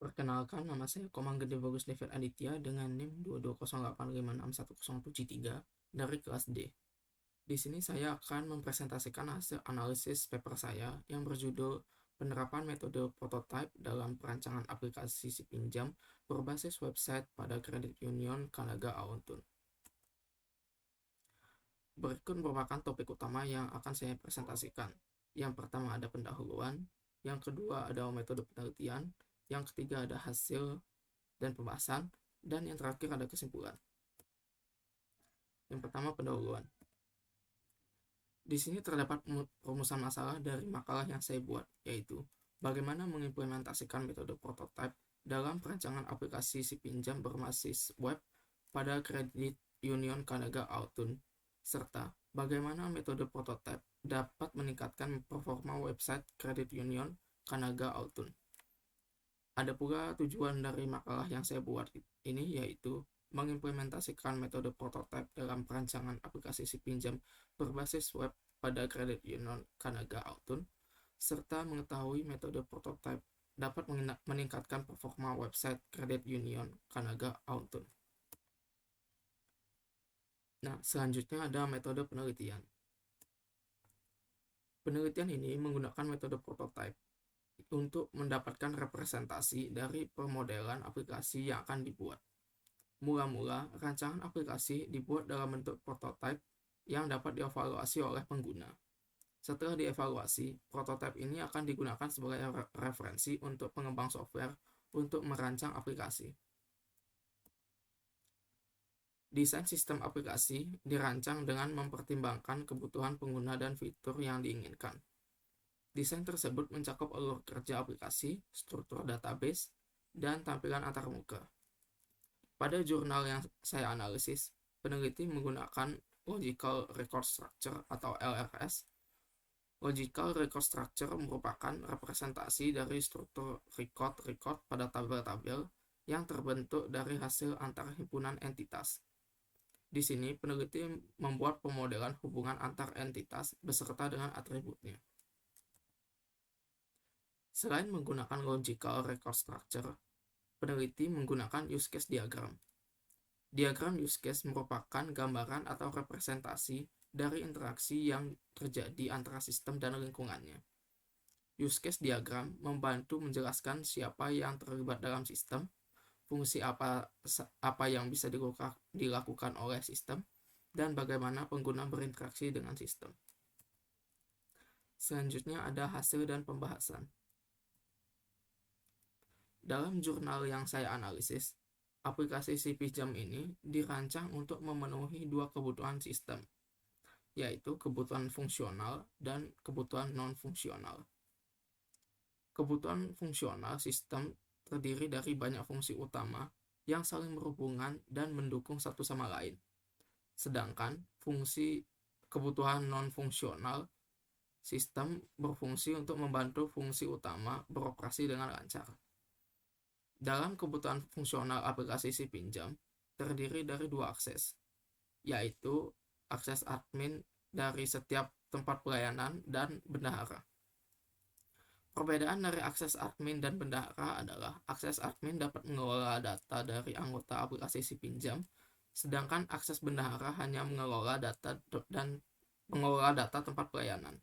Perkenalkan, nama saya Komang Gede Bagus David Aditya dengan NIM 22085610773 dari kelas D. Di sini saya akan mempresentasikan hasil analisis paper saya yang berjudul Penerapan Metode Prototype dalam Perancangan Aplikasi Si Pinjam Berbasis Website pada Credit Union Kanaga Auntun. Berikut merupakan topik utama yang akan saya presentasikan. Yang pertama ada pendahuluan, yang kedua ada metode penelitian, yang ketiga ada hasil dan pembahasan, dan yang terakhir ada kesimpulan. Yang pertama, pendahuluan. Di sini terdapat rumusan masalah dari makalah yang saya buat, yaitu bagaimana mengimplementasikan metode prototype dalam perancangan aplikasi si pinjam berbasis web pada Credit Union Kanaga Auntun, serta bagaimana metode prototype dapat meningkatkan performa website Credit Union Kanaga Auntun. Ada pula tujuan dari makalah yang saya buat ini, yaitu mengimplementasikan metode prototype dalam perancangan aplikasi si pinjam berbasis web pada Credit Union Kanaga Auntun, serta mengetahui metode prototype dapat meningkatkan performa website Credit Union Kanaga Auntun. Nah, selanjutnya ada metode penelitian. Penelitian ini menggunakan metode prototype untuk mendapatkan representasi dari pemodelan aplikasi yang akan dibuat. Mula-mula, rancangan aplikasi dibuat dalam bentuk prototype yang dapat dievaluasi oleh pengguna. Setelah dievaluasi, prototype ini akan digunakan sebagai referensi untuk pengembang software untuk merancang aplikasi. Desain sistem aplikasi dirancang dengan mempertimbangkan kebutuhan pengguna dan fitur yang diinginkan. Desain tersebut mencakup alur kerja aplikasi, struktur database, dan tampilan antarmuka. Pada jurnal yang saya analisis, peneliti menggunakan Logical Record Structure atau LRS. Logical Record Structure merupakan representasi dari struktur record pada tabel-tabel yang terbentuk dari hasil antar himpunan entitas. Di sini, peneliti membuat pemodelan hubungan antar entitas beserta dengan atributnya. Selain menggunakan Logical Record Structure, peneliti menggunakan use case diagram. Diagram use case merupakan gambaran atau representasi dari interaksi yang terjadi antara sistem dan lingkungannya. Use case diagram membantu menjelaskan siapa yang terlibat dalam sistem, fungsi apa yang bisa dilakukan oleh sistem, dan bagaimana pengguna berinteraksi dengan sistem. Selanjutnya ada hasil dan pembahasan. Dalam jurnal yang saya analisis, aplikasi si pinjam ini dirancang untuk memenuhi dua kebutuhan sistem, yaitu kebutuhan fungsional dan kebutuhan non-fungsional. Kebutuhan fungsional sistem terdiri dari banyak fungsi utama yang saling berhubungan dan mendukung satu sama lain. Sedangkan kebutuhan non-fungsional sistem berfungsi untuk membantu fungsi utama beroperasi dengan lancar. Dalam kebutuhan fungsional aplikasi si pinjam terdiri dari dua akses, yaitu akses admin dari setiap tempat pelayanan dan bendahara. Perbedaan dari akses admin dan bendahara adalah akses admin dapat mengelola data dari anggota aplikasi si pinjam, sedangkan akses bendahara hanya mengelola data tempat pelayanan.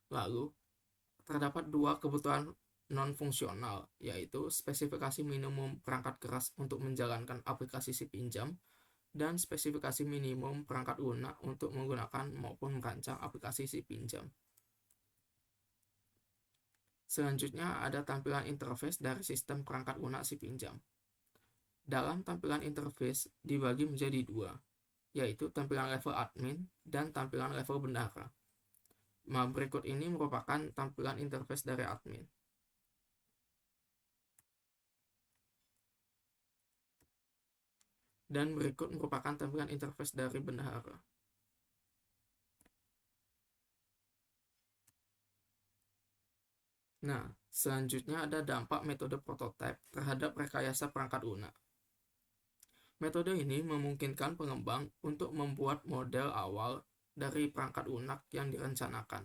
Lalu, terdapat dua kebutuhan non-fungsional, yaitu spesifikasi minimum perangkat keras untuk menjalankan aplikasi si pinjam dan spesifikasi minimum perangkat lunak untuk menggunakan maupun merancang aplikasi si pinjam. Selanjutnya ada tampilan interface dari sistem perangkat lunak si pinjam. Dalam tampilan interface dibagi menjadi dua, yaitu tampilan level admin dan tampilan level bendahara. Berikut ini merupakan tampilan interface dari admin. Dan berikut merupakan tampilan interface dari bendahara. Nah, selanjutnya ada dampak metode prototype terhadap rekayasa perangkat lunak. Metode ini memungkinkan pengembang untuk membuat model awal dari perangkat lunak yang direncanakan.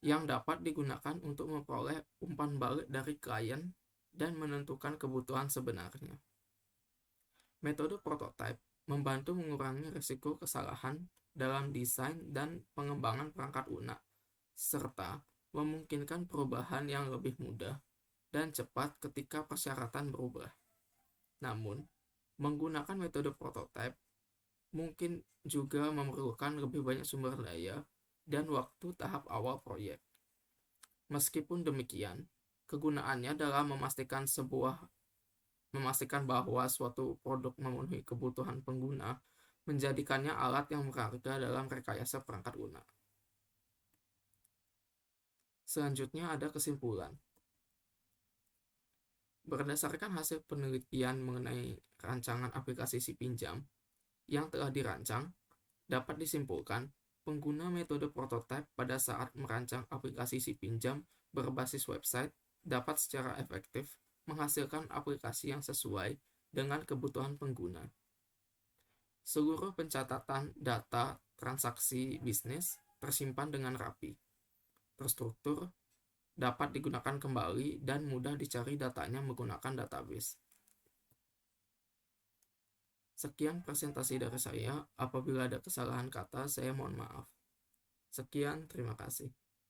yang dapat digunakan untuk memperoleh umpan balik dari klien dan menentukan kebutuhan sebenarnya. Metode prototype membantu mengurangi risiko kesalahan dalam desain dan pengembangan perangkat lunak, serta memungkinkan perubahan yang lebih mudah dan cepat ketika persyaratan berubah. Namun, menggunakan metode prototype mungkin juga memerlukan lebih banyak sumber daya dan waktu tahap awal proyek. Meskipun demikian, kegunaannya dalam memastikan bahwa suatu produk memenuhi kebutuhan pengguna menjadikannya alat yang berharga dalam rekayasa perangkat lunak. Selanjutnya ada kesimpulan. Berdasarkan hasil penelitian mengenai rancangan aplikasi si pinjam yang telah dirancang, dapat disimpulkan pengguna metode prototipe pada saat merancang aplikasi si pinjam berbasis website dapat secara efektif menghasilkan aplikasi yang sesuai dengan kebutuhan pengguna. Seluruh pencatatan data transaksi bisnis tersimpan dengan rapi, terstruktur, dapat digunakan kembali, dan mudah dicari datanya menggunakan database. Sekian presentasi dari saya. Apabila ada kesalahan kata, saya mohon maaf. Sekian, terima kasih.